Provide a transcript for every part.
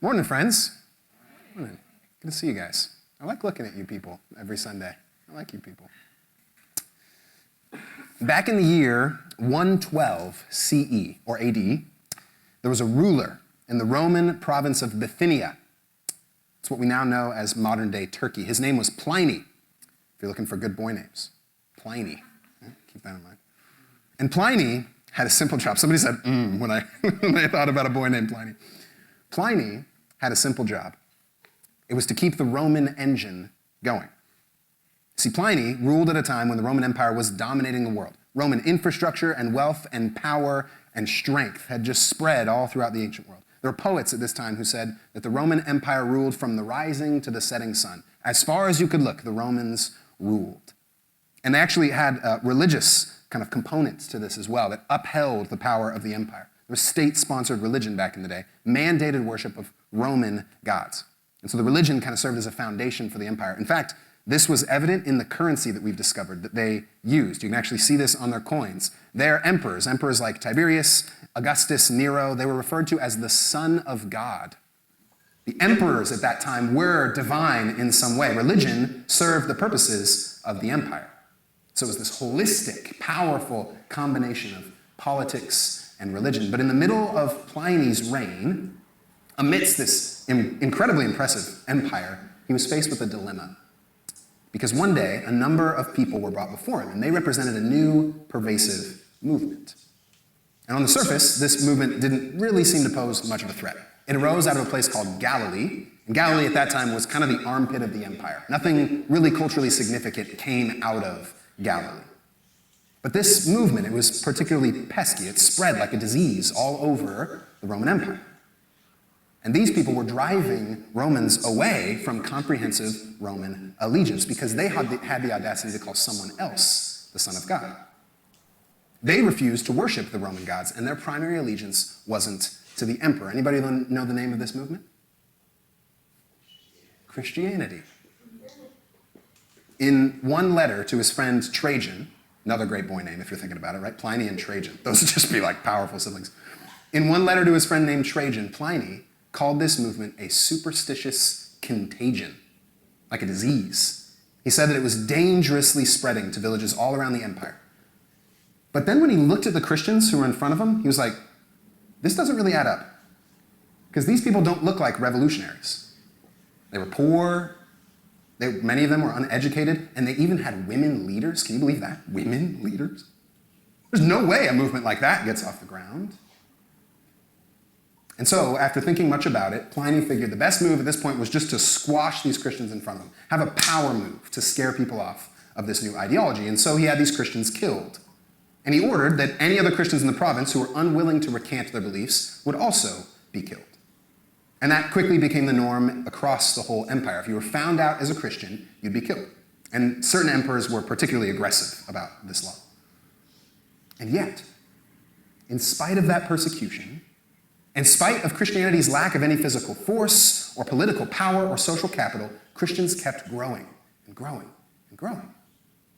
Morning, friends. Morning. Good to see you guys. I like looking at you people every Sunday. I like you people. Back in the year 112 CE, or AD, there was a ruler in the Roman province of Bithynia. It's what we now know as modern-day Turkey. His name was Pliny, if you're looking for good boy names. Pliny. Keep that in mind. And Pliny had a simple job. Somebody said, when I thought about a boy named Pliny. Pliny had a simple job. It was to keep the Roman engine going. See, Pliny ruled at a time when the Roman Empire was dominating the world. Roman infrastructure and wealth and power and strength had just spread all throughout the ancient world. There were poets at this time who said that the Roman Empire ruled from the rising to the setting sun. As far as you could look, the Romans ruled. And they actually had religious kind of components to this as well that upheld the power of the empire. There was state-sponsored religion back in the day, mandated worship of Roman gods. And so the religion kind of served as a foundation for the empire. In fact, this was evident in the currency that we've discovered that they used. You can actually see this on their coins. Their emperors like Tiberius, Augustus, Nero, they were referred to as the Son of God. The emperors at that time were divine in some way. Religion served the purposes of the empire. So it was this holistic, powerful combination of politics and religion. But in the middle of Pliny's reign, amidst this incredibly impressive empire, he was faced with a dilemma. Because one day, a number of people were brought before him, and they represented a new, pervasive movement. And on the surface, this movement didn't really seem to pose much of a threat. It arose out of a place called Galilee, and Galilee at that time was kind of the armpit of the empire. Nothing really culturally significant came out of Galilee. But this movement, it was particularly pesky. It spread like a disease all over the Roman Empire. And these people were driving Romans away from comprehensive Roman allegiance because they had the audacity to call someone else the Son of God. They refused to worship the Roman gods, and their primary allegiance wasn't to the emperor. Anybody know the name of this movement? Christianity. In one letter to his friend Trajan, another great boy name if you're thinking about it, right? Pliny and Trajan. Those would just be like powerful siblings. In one letter to his friend named Trajan, Pliny called this movement a superstitious contagion, like a disease. He said that it was dangerously spreading to villages all around the empire. But then when he looked at the Christians who were in front of him, he was like, this doesn't really add up. Because these people don't look like revolutionaries. They were poor, many of them were uneducated, and they even had women leaders. Can you believe that? Women leaders? There's no way a movement like that gets off the ground. And so, after thinking much about it, Pliny figured the best move at this point was just to squash these Christians in front of him, have a power move to scare people off of this new ideology. And so he had these Christians killed. And he ordered that any other Christians in the province who were unwilling to recant their beliefs would also be killed. And that quickly became the norm across the whole empire. If you were found out as a Christian, you'd be killed. And certain emperors were particularly aggressive about this law. And yet, in spite of that persecution, in spite of Christianity's lack of any physical force or political power or social capital, Christians kept growing and growing and growing.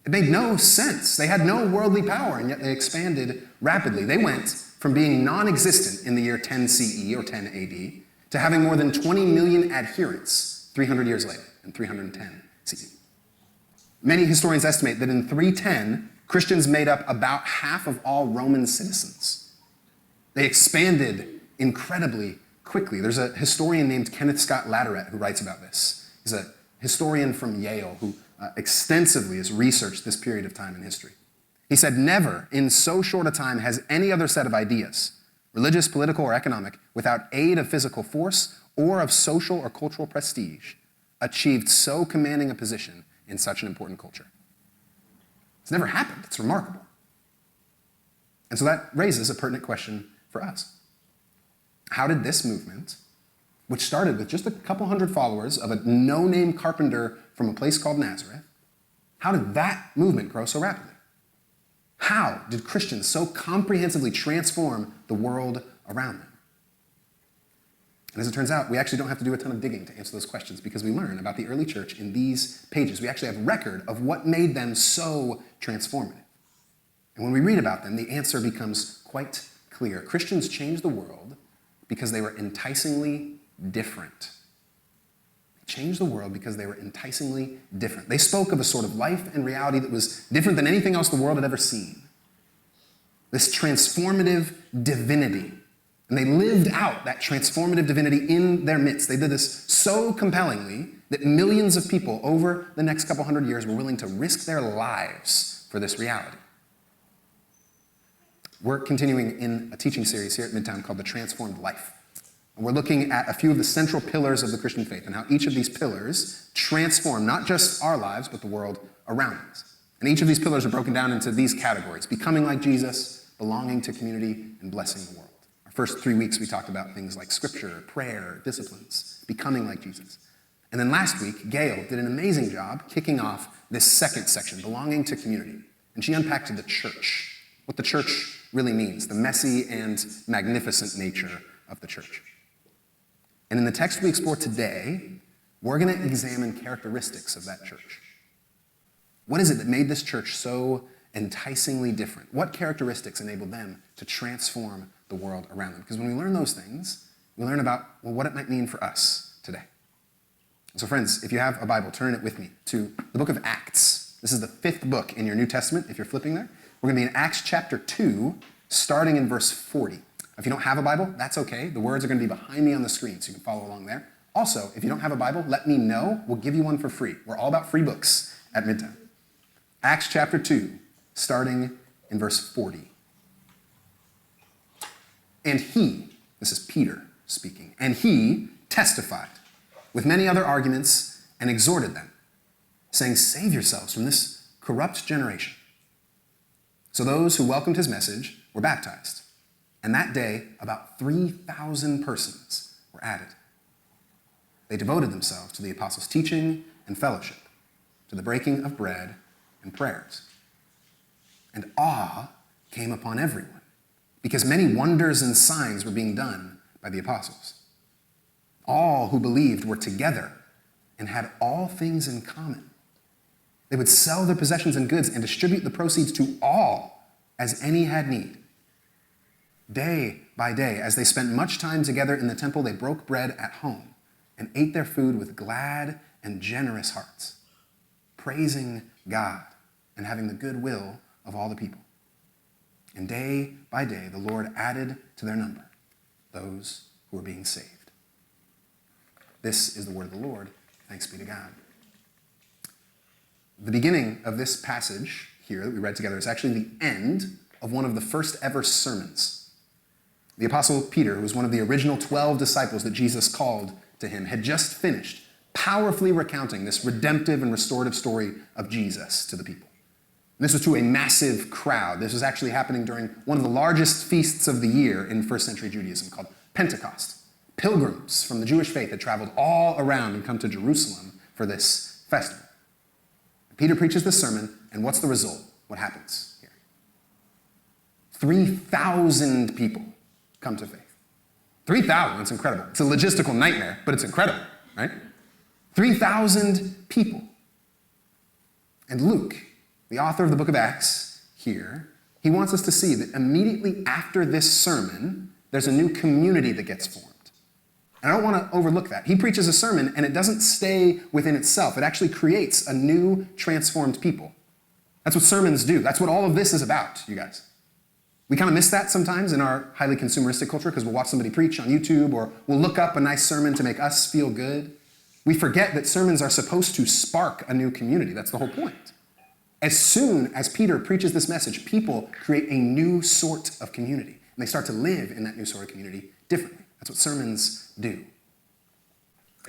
It made no sense. They had no worldly power, and yet they expanded rapidly. They went from being non-existent in the year 10 CE or 10 AD to having more than 20 million adherents 300 years later in 310 CE. Many historians estimate that in 310, Christians made up about half of all Roman citizens. They expanded incredibly quickly. There's a historian named Kenneth Scott Lateret who writes about this. He's a historian from Yale who extensively has researched this period of time in history. He said, never in so short a time has any other set of ideas, religious, political, or economic, without aid of physical force or of social or cultural prestige, achieved so commanding a position in such an important culture. It's never happened. It's remarkable. And so that raises a pertinent question for us. How did this movement, which started with just a couple hundred followers of a no-name carpenter from a place called Nazareth, how did that movement grow so rapidly? How did Christians so comprehensively transform the world around them? And as it turns out, we actually don't have to do a ton of digging to answer those questions because we learn about the early church in these pages. We actually have record of what made them so transformative. And when we read about them, the answer becomes quite clear. Christians changed the world because they were enticingly different. They changed the world because they were enticingly different. They spoke of a sort of life and reality that was different than anything else the world had ever seen. This transformative divinity. And they lived out that transformative divinity in their midst. They did this so compellingly that millions of people over the next couple hundred years were willing to risk their lives for this reality. We're continuing in a teaching series here at Midtown called The Transformed Life. And we're looking at a few of the central pillars of the Christian faith and how each of these pillars transform not just our lives, but the world around us. And each of these pillars are broken down into these categories: becoming like Jesus, belonging to community, and blessing the world. Our first 3 weeks, we talked about things like scripture, prayer, disciplines, becoming like Jesus. And then last week, Gail did an amazing job kicking off this second section, belonging to community. And she unpacked the church, what the church really means, the messy and magnificent nature of the church. And in the text we explore today, we're going to examine characteristics of that church. What is it that made this church so enticingly different? What characteristics enabled them to transform the world around them? Because when we learn those things, we learn about, well, what it might mean for us today. So friends, if you have a Bible, turn it with me to the book of Acts. This is the 5th book in your New Testament, if you're flipping there. We're going to be in Acts chapter 2, starting in verse 40. If you don't have a Bible, that's okay. The words are going to be behind me on the screen, so you can follow along there. Also, if you don't have a Bible, let me know. We'll give you one for free. We're all about free books at Midtown. Acts chapter 2, starting in verse 40. And he, this is Peter speaking, and he testified with many other arguments and exhorted them, saying, "Save yourselves from this corrupt generation." So those who welcomed his message were baptized. And that day, about 3,000 persons were added. They devoted themselves to the apostles' teaching and fellowship, to the breaking of bread and prayers. And awe came upon everyone, because many wonders and signs were being done by the apostles. All who believed were together and had all things in common. They would sell their possessions and goods and distribute the proceeds to all as any had need. Day by day, as they spent much time together in the temple, they broke bread at home and ate their food with glad and generous hearts, praising God and having the good will of all the people. And day by day, the Lord added to their number those who were being saved. This is the word of the Lord. Thanks be to God. The beginning of this passage here that we read together is actually the end of one of the first ever sermons. The Apostle Peter, who was one of the original 12 disciples that Jesus called to him, had just finished powerfully recounting this redemptive and restorative story of Jesus to the people. And this was to a massive crowd. This was actually happening during one of the largest feasts of the year in first century Judaism, called Pentecost. Pilgrims from the Jewish faith had traveled all around and come to Jerusalem for this festival. Peter preaches this sermon, and what's the result? What happens here? 3,000 people come to faith. 3,000, it's incredible. It's a logistical nightmare, but it's incredible, right? 3,000 people. And Luke, the author of the book of Acts here, he wants us to see that immediately after this sermon, there's a new community that gets formed. And I don't want to overlook that. He preaches a sermon, and it doesn't stay within itself. It actually creates a new, transformed people. That's what sermons do. That's what all of this is about, you guys. We kind of miss that sometimes in our highly consumeristic culture because we'll watch somebody preach on YouTube or we'll look up a nice sermon to make us feel good. We forget that sermons are supposed to spark a new community. That's the whole point. As soon as Peter preaches this message, people create a new sort of community, and they start to live in that new sort of community differently. That's what sermons do.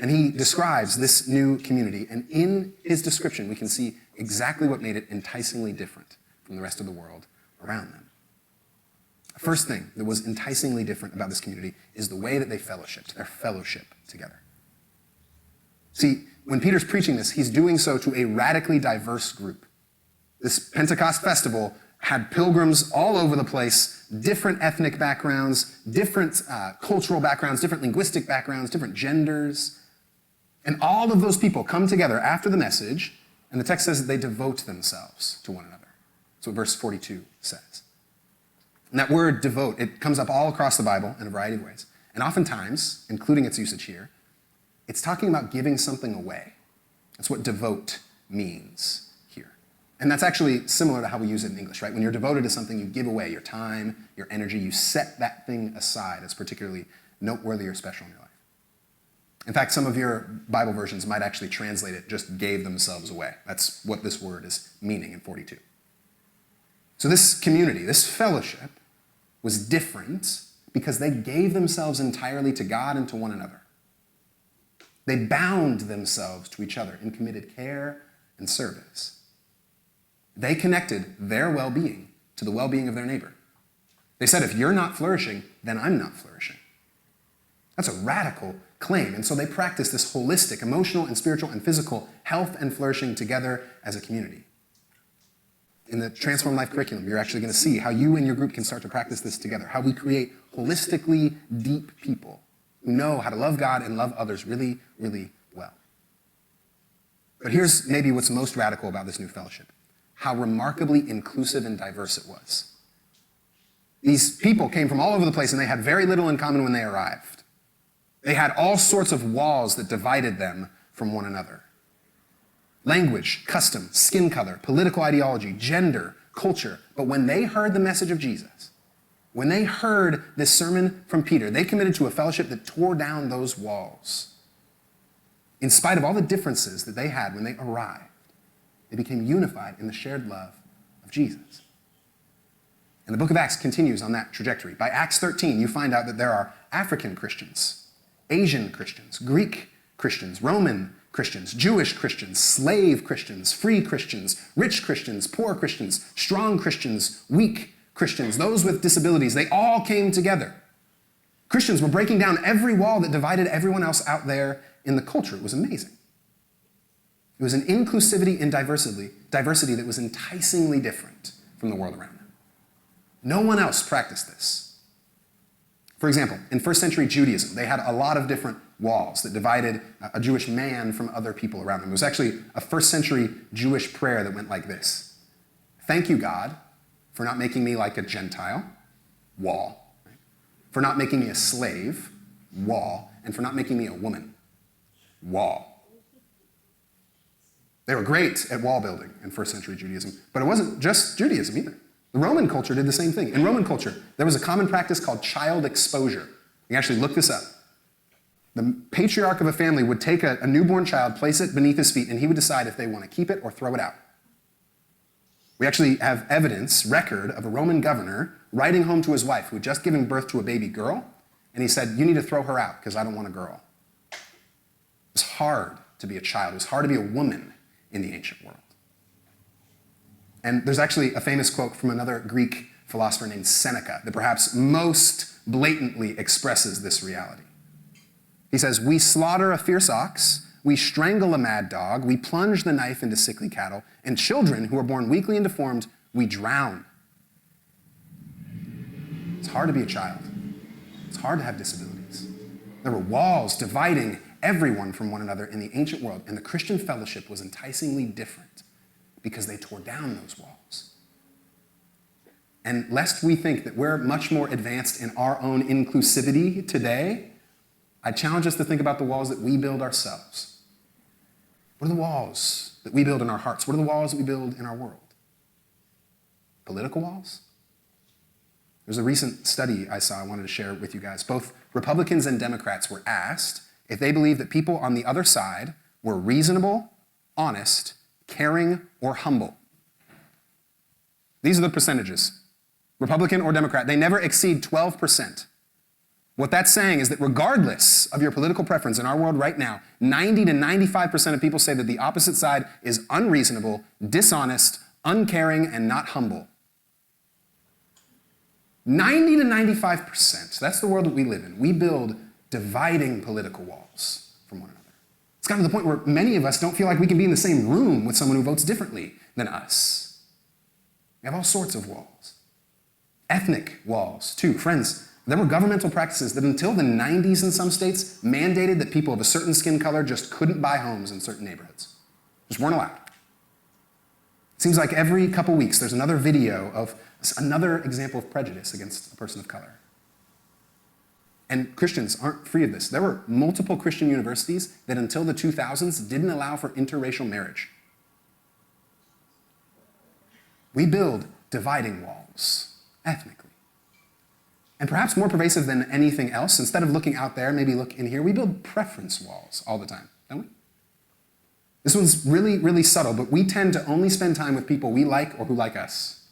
And he describes this new community, and in his description, we can see exactly what made it enticingly different from the rest of the world around them. The first thing that was enticingly different about this community is the way that they fellowshipped, their fellowship together. See, when Peter's preaching this, he's doing so to a radically diverse group. This Pentecost festival had pilgrims all over the place, different ethnic backgrounds, different cultural backgrounds, different linguistic backgrounds, different genders. And all of those people come together after the message, and the text says that they devote themselves to one another. That's what verse 42 says. And that word devote, it comes up all across the Bible in a variety of ways. And oftentimes, including its usage here, it's talking about giving something away. That's what devote means here. And that's actually similar to how we use it in English, right? When you're devoted to something, you give away your time, your energy, you set that thing aside as particularly noteworthy or special in your life. In fact, some of your Bible versions might actually translate it, just gave themselves away. That's what this word is meaning in 42. So this community, this fellowship, was different because they gave themselves entirely to God and to one another. They bound themselves to each other in committed care and service. They connected their well-being to the well-being of their neighbor. They said, if you're not flourishing, then I'm not flourishing. That's a radical claim. And so they practice this holistic, emotional and spiritual and physical health and flourishing together as a community. In the Transform Life curriculum, you're actually going to see how you and your group can start to practice this together, how we create holistically deep people who know how to love God and love others really, really well. But here's maybe what's most radical about this new fellowship, how remarkably inclusive and diverse it was. These people came from all over the place and they had very little in common when they arrived. They had all sorts of walls that divided them from one another. Language, custom, skin color, political ideology, gender, culture. But when they heard the message of Jesus, when they heard this sermon from Peter, they committed to a fellowship that tore down those walls. In spite of all the differences that they had when they arrived, they became unified in the shared love of Jesus. And the book of Acts continues on that trajectory. By Acts 13, you find out that there are African Christians, Asian Christians, Greek Christians, Roman Christians, Jewish Christians, slave Christians, free Christians, rich Christians, poor Christians, strong Christians, weak Christians, those with disabilities. They all came together. Christians were breaking down every wall that divided everyone else out there in the culture. It was amazing. It was an inclusivity and diversity that was enticingly different from the world around them. No one else practiced this. For example, in first century Judaism, they had a lot of different walls that divided a Jewish man from other people around them. It was actually a first century Jewish prayer that went like this. Thank you, God, for not making me like a Gentile, wall. For not making me a slave, wall. And for not making me a woman, wall. They were great at wall building in first century Judaism, but it wasn't just Judaism either. The Roman culture did the same thing. In Roman culture, there was a common practice called child exposure. You can actually look this up. The patriarch of a family would take a newborn child, place it beneath his feet, and he would decide if they want to keep it or throw it out. We actually have evidence, record, of a Roman governor writing home to his wife who had just given birth to a baby girl, and he said, you need to throw her out because I don't want a girl. It was hard to be a child. It was hard to be a woman in the ancient world. And there's actually a famous quote from another Greek philosopher named Seneca that perhaps most blatantly expresses this reality. He says, we slaughter a fierce ox, we strangle a mad dog, we plunge the knife into sickly cattle, and children who are born weakly and deformed, we drown. It's hard to be a child. It's hard to have disabilities. There were walls dividing everyone from one another in the ancient world, and the Christian fellowship was enticingly different because they tore down those walls. And lest we think that we're much more advanced in our own inclusivity today, I challenge us to think about the walls that we build ourselves. What are the walls that we build in our hearts? What are the walls that we build in our world? Political walls? There's a recent study I saw I wanted to share with you guys. Both Republicans and Democrats were asked if they believed that people on the other side were reasonable, honest, caring, or humble. These are the percentages. Republican or Democrat, they never exceed 12%. What that's saying is that regardless of your political preference in our world right now, 90 to 95% of people say that the opposite side is unreasonable, dishonest, uncaring, and not humble. 90 to 95%. That's the world that we live in. We build dividing political walls from one another. It's gotten to the point where many of us don't feel like we can be in the same room with someone who votes differently than us. We have all sorts of walls. Ethnic walls, too. Friends, there were governmental practices that until the 90s in some states mandated that people of a certain skin color just couldn't buy homes in certain neighborhoods. Just weren't allowed. It seems like every couple weeks there's another video of another example of prejudice against a person of color. And Christians aren't free of this. There were multiple Christian universities that until the 2000s didn't allow for interracial marriage. We build dividing walls ethnically. And perhaps more pervasive than anything else, instead of looking out there, maybe look in here, we build preference walls all the time, don't we? This one's really, really subtle, but we tend to only spend time with people we like or who like us.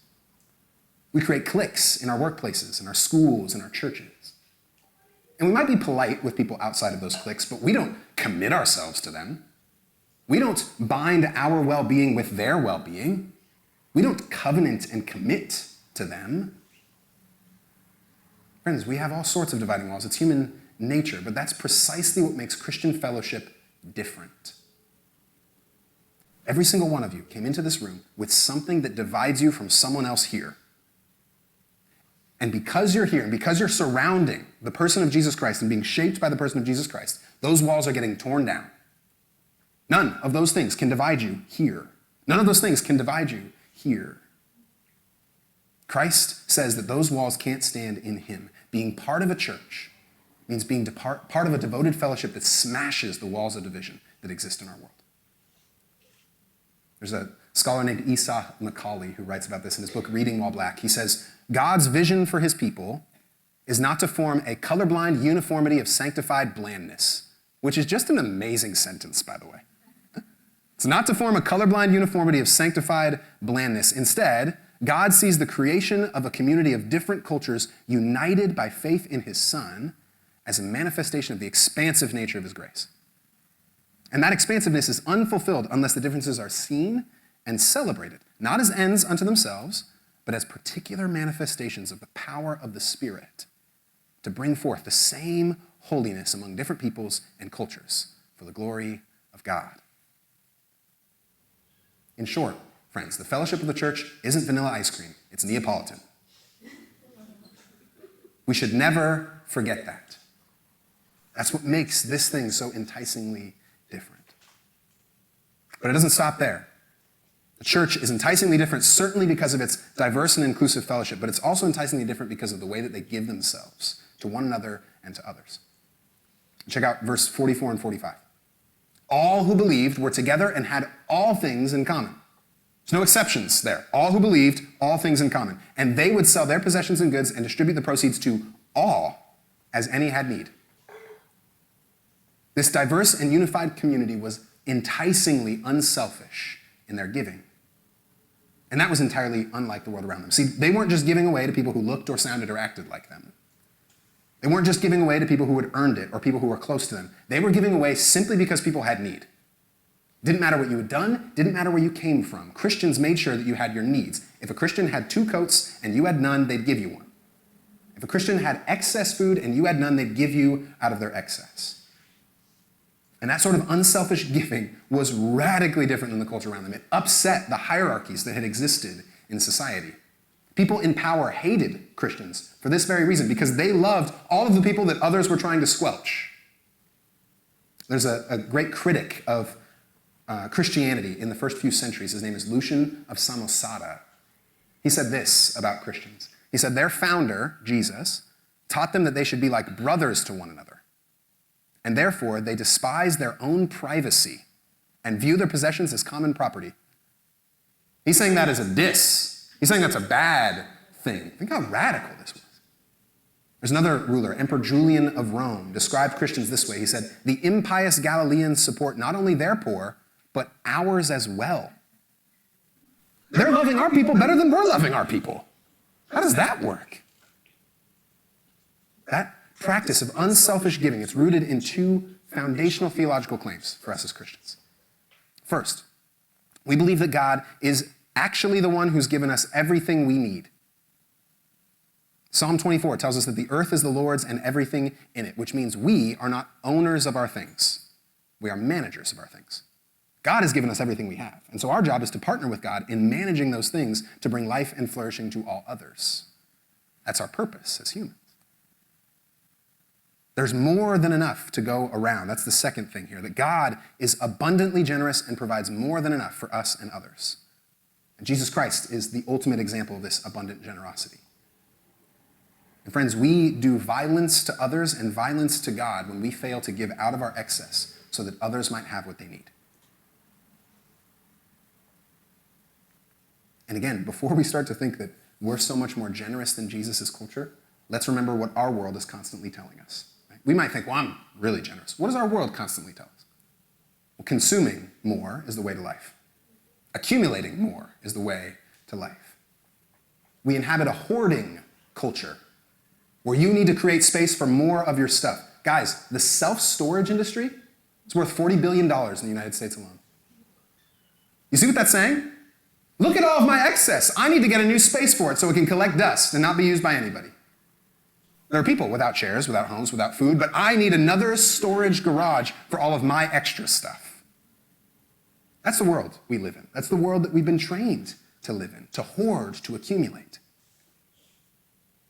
We create cliques in our workplaces, in our schools, in our churches. And we might be polite with people outside of those cliques, but we don't commit ourselves to them. We don't bind our well-being with their well-being. We don't covenant and commit to them. Friends, we have all sorts of dividing walls. It's human nature, but that's precisely what makes Christian fellowship different. Every single one of you came into this room with something that divides you from someone else here. And because you're here, and because you're surrounding the person of Jesus Christ and being shaped by the person of Jesus Christ, those walls are getting torn down. None of those things can divide you here. None of those things can divide you here. Christ says that those walls can't stand in him. Being part of a church means being part of a devoted fellowship that smashes the walls of division that exist in our world. There's a scholar named Esau Macaulay who writes about this in his book, Reading While Black. He says, God's vision for his people is not to form a colorblind uniformity of sanctified blandness, which is just an amazing sentence, by the way. It's not to form a colorblind uniformity of sanctified blandness. Instead, God sees the creation of a community of different cultures united by faith in his Son as a manifestation of the expansive nature of his grace. And that expansiveness is unfulfilled unless the differences are seen and celebrated, not as ends unto themselves, but as particular manifestations of the power of the Spirit to bring forth the same holiness among different peoples and cultures for the glory of God. In short, friends, the fellowship of the church isn't vanilla ice cream, it's Neapolitan. We should never forget that. That's what makes this thing so enticingly different. But it doesn't stop there. The church is enticingly different, certainly because of its diverse and inclusive fellowship, but it's also enticingly different because of the way that they give themselves to one another and to others. Check out verse 44 and 45. All who believed were together and had all things in common. There's no exceptions there. All who believed, all things in common. And they would sell their possessions and goods and distribute the proceeds to all as any had need. This diverse and unified community was enticingly unselfish in their giving. And that was entirely unlike the world around them. See, they weren't just giving away to people who looked or sounded or acted like them. They weren't just giving away to people who had earned it or people who were close to them. They were giving away simply because people had need. Didn't matter what you had done, didn't matter where you came from. Christians made sure that you had your needs. If a Christian had 2 coats and you had none, they'd give you one. If a Christian had excess food and you had none, they'd give you out of their excess. And that sort of unselfish giving was radically different than the culture around them. It upset the hierarchies that had existed in society. People in power hated Christians for this very reason, because they loved all of the people that others were trying to squelch. There's a great critic of Christianity in the first few centuries. His name is Lucian of Samosata. He said this about Christians. He said, their founder, Jesus, taught them that they should be like brothers to one another. And therefore, they despise their own privacy and view their possessions as common property. He's saying that as a diss. He's saying that's a bad thing. Think how radical this was. There's another ruler, Emperor Julian of Rome, described Christians this way. He said, the impious Galileans support not only their poor, but ours as well. They're loving our people better than we're loving our people. How does that work? That practice of unselfish giving, it's rooted in 2 foundational theological claims for us as Christians. First, we believe that God is actually the one who's given us everything we need. Psalm 24 tells us that the earth is the Lord's and everything in it, which means we are not owners of our things. We are managers of our things. God has given us everything we have. And so our job is to partner with God in managing those things to bring life and flourishing to all others. That's our purpose as humans. There's more than enough to go around. That's the second thing here, that God is abundantly generous and provides more than enough for us and others. And Jesus Christ is the ultimate example of this abundant generosity. And friends, we do violence to others and violence to God when we fail to give out of our excess so that others might have what they need. And again, before we start to think that we're so much more generous than Jesus' culture, let's remember what our world is constantly telling us. Right? We might think, well, I'm really generous. What does our world constantly tell us? Well, consuming more is the way to life. Accumulating more is the way to life. We inhabit a hoarding culture where you need to create space for more of your stuff. Guys, the self-storage industry is worth $40 billion in the United States alone. You see what that's saying? Look at all of my excess. I need to get a new space for it so it can collect dust and not be used by anybody. There are people without chairs, without homes, without food, but I need another storage garage for all of my extra stuff. That's the world we live in. That's the world that we've been trained to live in, to hoard, to accumulate.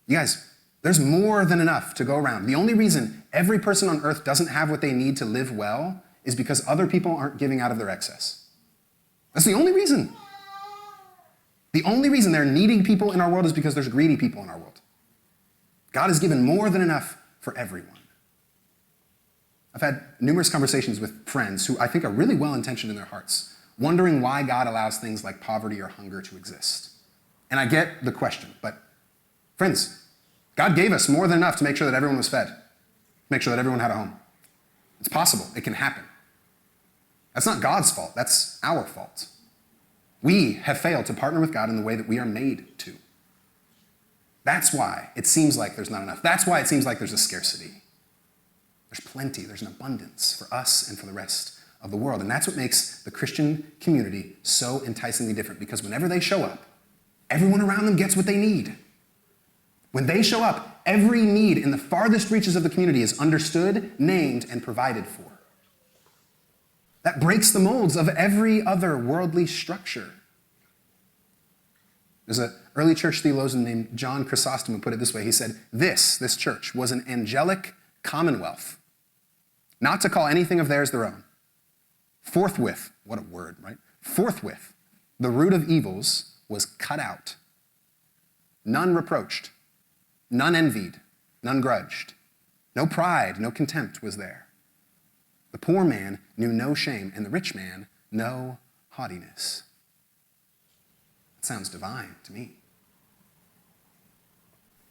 You guys, there's more than enough to go around. The only reason every person on earth doesn't have what they need to live well is because other people aren't giving out of their excess. That's the only reason. The only reason there are needy people in our world is because there's greedy people in our world. God has given more than enough for everyone. I've had numerous conversations with friends who I think are really well-intentioned in their hearts, wondering why God allows things like poverty or hunger to exist. And I get the question, but friends, God gave us more than enough to make sure that everyone was fed, make sure that everyone had a home. It's possible. It can happen. That's not God's fault. That's our fault. We have failed to partner with God in the way that we are made to. That's why it seems like there's not enough. That's why it seems like there's a scarcity. There's plenty. There's an abundance for us and for the rest of the world. And that's what makes the Christian community so enticingly different, because whenever they show up, everyone around them gets what they need. When they show up, every need in the farthest reaches of the community is understood, named, and provided for. That breaks the molds of every other worldly structure. There's an early church theologian named John Chrysostom who put it this way. He said, this church was an angelic commonwealth, not to call anything of theirs their own. Forthwith, what a word, right? Forthwith, the root of evils was cut out. None reproached, none envied, none grudged. No pride, no contempt was there. The poor man knew no shame, and the rich man no haughtiness. That sounds divine to me.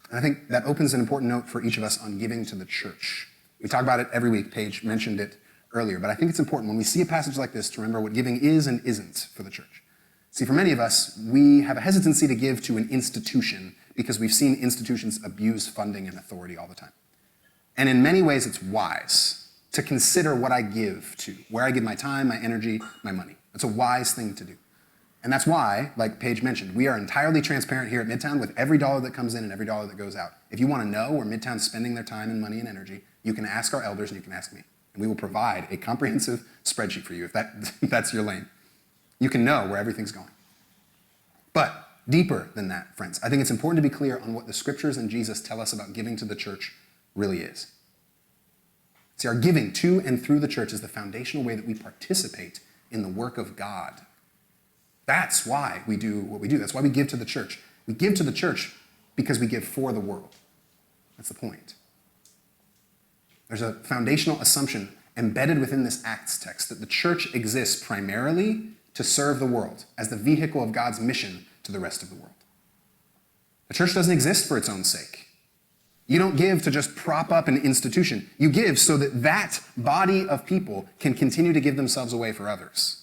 And I think that opens an important note for each of us on giving to the church. We talk about it every week. Paige mentioned it earlier, but I think it's important when we see a passage like this to remember what giving is and isn't for the church. See, for many of us, we have a hesitancy to give to an institution because we've seen institutions abuse funding and authority all the time. And in many ways, it's wise to consider what I give to, where I give my time, my energy, my money. It's a wise thing to do. And that's why, like Paige mentioned, we are entirely transparent here at Midtown with every dollar that comes in and every dollar that goes out. If you want to know where Midtown's spending their time and money and energy, you can ask our elders and you can ask me. And we will provide a comprehensive spreadsheet for you if that's your lane. You can know where everything's going. But deeper than that, friends, I think it's important to be clear on what the scriptures and Jesus tell us about giving to the church really is. See, our giving to and through the church is the foundational way that we participate in the work of God. That's why we do what we do. That's why we give to the church. We give to the church because we give for the world. That's the point. There's a foundational assumption embedded within this Acts text that the church exists primarily to serve the world as the vehicle of God's mission to the rest of the world. The church doesn't exist for its own sake. You don't give to just prop up an institution. You give so that that body of people can continue to give themselves away for others.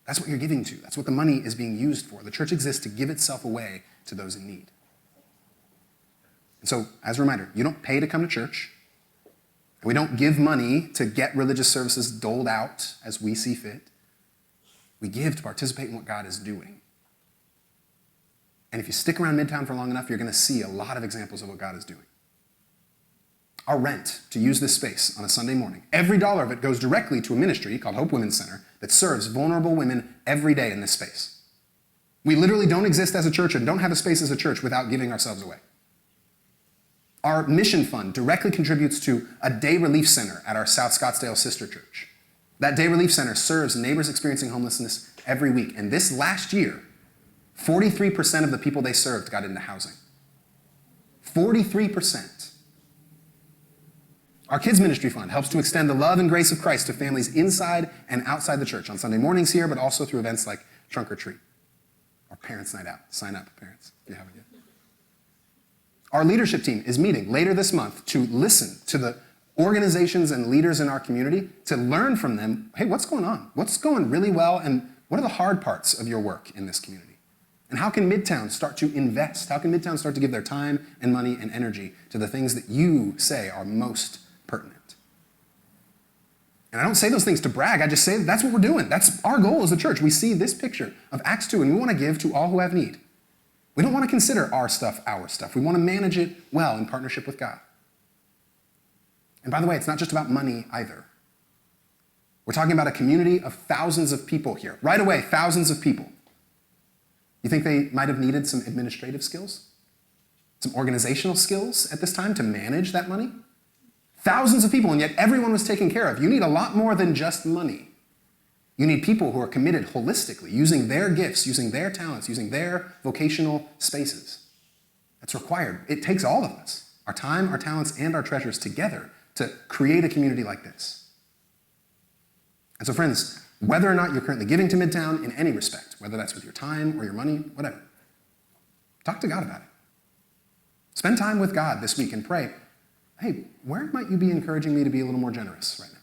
That's what you're giving to. That's what the money is being used for. The church exists to give itself away to those in need. And so, as a reminder, you don't pay to come to church. We don't give money to get religious services doled out as we see fit. We give to participate in what God is doing. And if you stick around Midtown for long enough, you're going to see a lot of examples of what God is doing. Our rent to use this space on a Sunday morning, every dollar of it goes directly to a ministry called Hope Women's Center that serves vulnerable women every day in this space. We literally don't exist as a church and don't have a space as a church without giving ourselves away. Our mission fund directly contributes to a day relief center at our South Scottsdale sister church. That day relief center serves neighbors experiencing homelessness every week. And this last year, 43% of the people they served got into housing. 43%. Our kids ministry fund helps to extend the love and grace of Christ to families inside and outside the church on Sunday mornings here, but also through events like Trunk or Treat or Parents' Night Out. Sign up, parents, if you haven't yet. Our leadership team is meeting later this month to listen to the organizations and leaders in our community, to learn from them, hey, what's going on? What's going really well, and what are the hard parts of your work in this community? And how can Midtown start to invest? How can Midtown start to give their time and money and energy to the things that you say are most pertinent? And I don't say those things to brag. I just say that's what we're doing. That's our goal as a church. We see this picture of Acts 2, and we want to give to all who have need. We don't want to consider our stuff our stuff. We want to manage it well in partnership with God. And by the way, it's not just about money either. We're talking about a community of thousands of people here. Right away, thousands of people. You think they might have needed some administrative skills? Some organizational skills at this time to manage that money? Thousands of people, and yet everyone was taken care of. You need a lot more than just money. You need people who are committed holistically, using their gifts, using their talents, using their vocational spaces. That's required. It takes all of us, our time, our talents, and our treasures together to create a community like this. And so friends, whether or not you're currently giving to Midtown in any respect, whether that's with your time or your money, whatever, talk to God about it. Spend time with God this week and pray, hey, where might you be encouraging me to be a little more generous right now?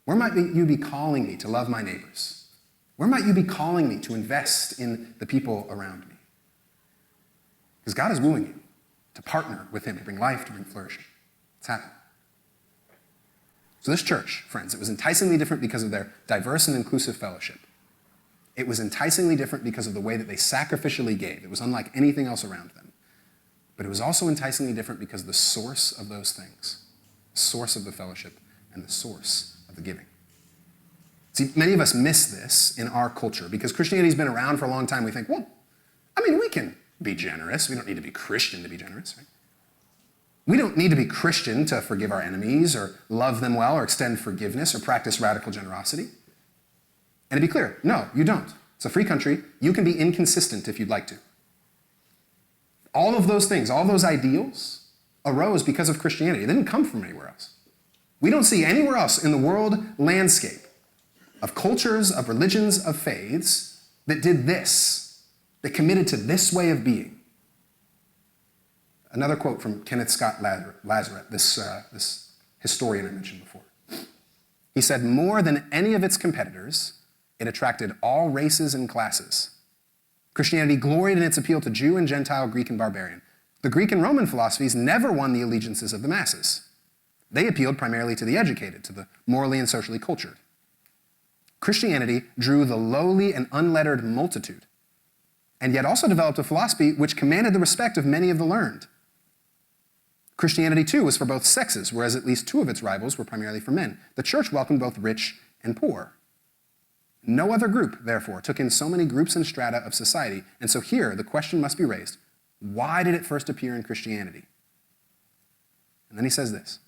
Where might you be calling me to love my neighbors? Where might you be calling me to invest in the people around me? Because God is wooing you to partner with him, to bring life, to bring flourishing. It's happening. So this church, friends, it was enticingly different because of their diverse and inclusive fellowship. It was enticingly different because of the way that they sacrificially gave. It was unlike anything else around them. But it was also enticingly different because of the source of those things, the source of the fellowship and the source of the giving. See, many of us miss this in our culture because Christianity's been around for a long time. We think, well, we can be generous. We don't need to be Christian to be generous, right? We don't need to be Christian to forgive our enemies or love them well or extend forgiveness or practice radical generosity. And to be clear, no, you don't. It's a free country. You can be inconsistent if you'd like to. All of those things, all those ideals arose because of Christianity. They didn't come from anywhere else. We don't see anywhere else in the world landscape of cultures, of religions, of faiths that did this, that committed to this way of being. Another quote from Kenneth Scott Lazarus, this historian I mentioned before. He said, more than any of its competitors, it attracted all races and classes. Christianity gloried in its appeal to Jew and Gentile, Greek and barbarian. The Greek and Roman philosophies never won the allegiances of the masses. They appealed primarily to the educated, to the morally and socially cultured. Christianity drew the lowly and unlettered multitude, and yet also developed a philosophy which commanded the respect of many of the learned. Christianity, too, was for both sexes, whereas at least two of its rivals were primarily for men. The church welcomed both rich and poor. No other group, therefore, took in so many groups and strata of society. And so here, the question must be raised, why did it first appear in Christianity? And then he says this,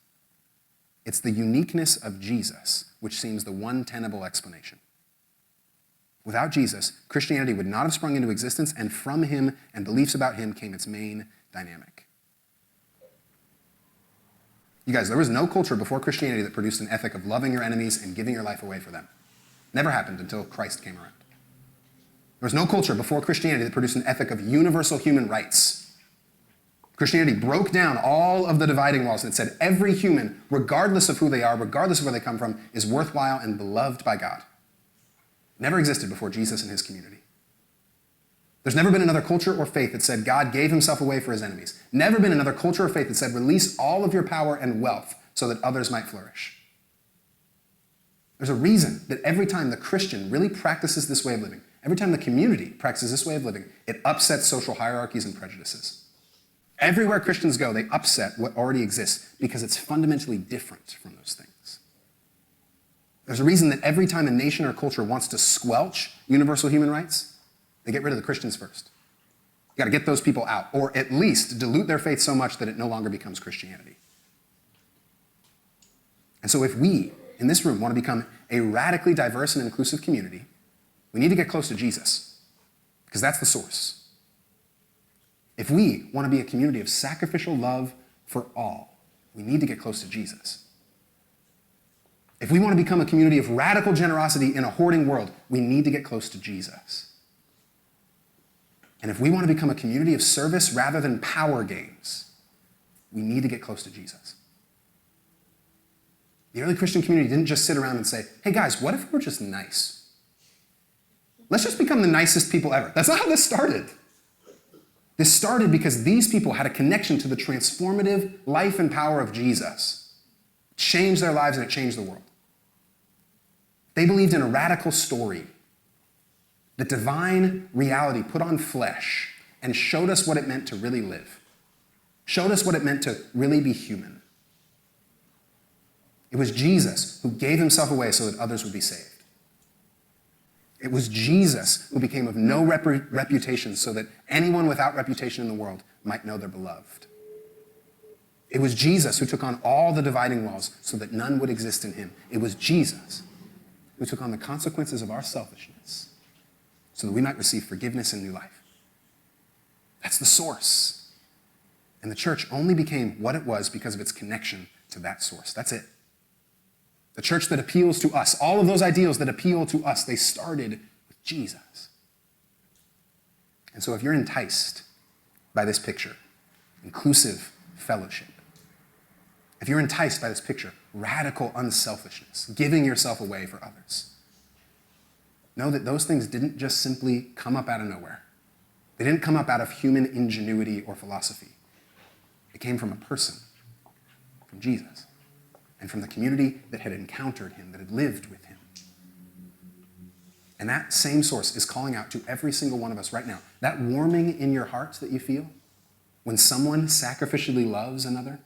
it's the uniqueness of Jesus, which seems the one tenable explanation. Without Jesus, Christianity would not have sprung into existence, and from him and beliefs about him came its main dynamic. You guys, there was no culture before Christianity that produced an ethic of loving your enemies and giving your life away for them. Never happened until Christ came around. There was no culture before Christianity that produced an ethic of universal human rights. Christianity broke down all of the dividing walls and it said every human, regardless of who they are, regardless of where they come from, is worthwhile and beloved by God. Never existed before Jesus and his community. There's never been another culture or faith that said God gave himself away for his enemies. Never been another culture or faith that said release all of your power and wealth so that others might flourish. There's a reason that every time the Christian really practices this way of living, every time the community practices this way of living, it upsets social hierarchies and prejudices. Everywhere Christians go, they upset what already exists because it's fundamentally different from those things. There's a reason that every time a nation or culture wants to squelch universal human rights, they get rid of the Christians first. You got to get those people out, or at least dilute their faith so much that it no longer becomes Christianity. And so if we, in this room, want to become a radically diverse and inclusive community, we need to get close to Jesus, because that's the source. If we want to be a community of sacrificial love for all, we need to get close to Jesus. If we want to become a community of radical generosity in a hoarding world, we need to get close to Jesus. And if we want to become a community of service rather than power games, we need to get close to Jesus. The early Christian community didn't just sit around and say, hey guys, what if we're just nice? Let's just become the nicest people ever. That's not how this started. This started because these people had a connection to the transformative life and power of Jesus. It changed their lives and it changed the world. They believed in a radical story. The divine reality put on flesh and showed us what it meant to really live. Showed us what it meant to really be human. It was Jesus who gave himself away so that others would be saved. It was Jesus who became of no reputation so that anyone without reputation in the world might know they're beloved. It was Jesus who took on all the dividing walls so that none would exist in him. It was Jesus who took on the consequences of our selfishness so that we might receive forgiveness and new life. That's the source. And the church only became what it was because of its connection to that source. That's it. The church that appeals to us, all of those ideals that appeal to us, they started with Jesus. And so if you're enticed by this picture, inclusive fellowship, if you're enticed by this picture, radical unselfishness, giving yourself away for others, know that those things didn't just simply come up out of nowhere. They didn't come up out of human ingenuity or philosophy. It came from a person, from Jesus, and from the community that had encountered him, that had lived with him. And that same source is calling out to every single one of us right now. That warming in your heart that you feel when someone sacrificially loves another,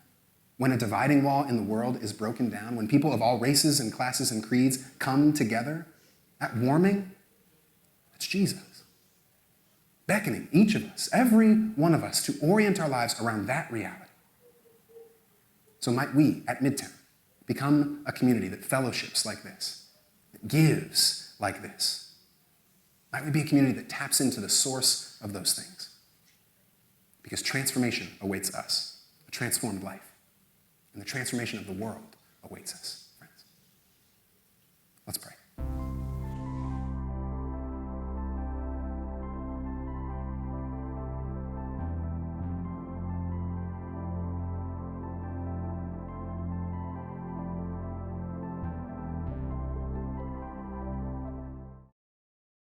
when a dividing wall in the world is broken down, when people of all races and classes and creeds come together, that warming, it's Jesus. Beckoning each of us, every one of us, to orient our lives around that reality. So might we, at Midtown, become a community that fellowships like this, that gives like this. Might we be a community that taps into the source of those things? Because transformation awaits us, a transformed life, and the transformation of the world awaits us, friends. Let's pray.